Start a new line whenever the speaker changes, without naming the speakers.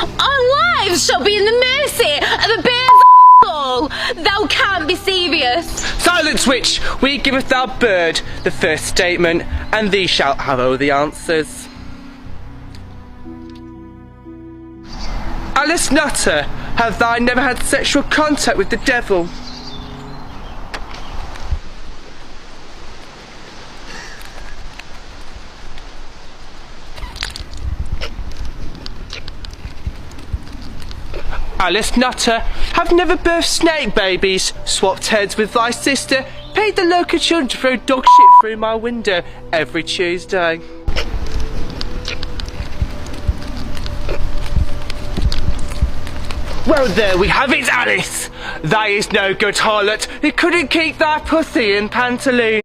Our lives shall be in the mercy of a bear's asshole. Thou can't be serious.
Silence, witch! We giveth thou bird the first statement, and thee shalt have all the answers. Alice Nutter, have thou never had sexual contact with the devil? Alice Nutter, have never birthed snake babies, swapped heads with thy sister, paid the local children to throw dog shit through my window every Tuesday. Well, there we have it, Alice. Thy is no good harlot who couldn't keep thy pussy in pantaloons.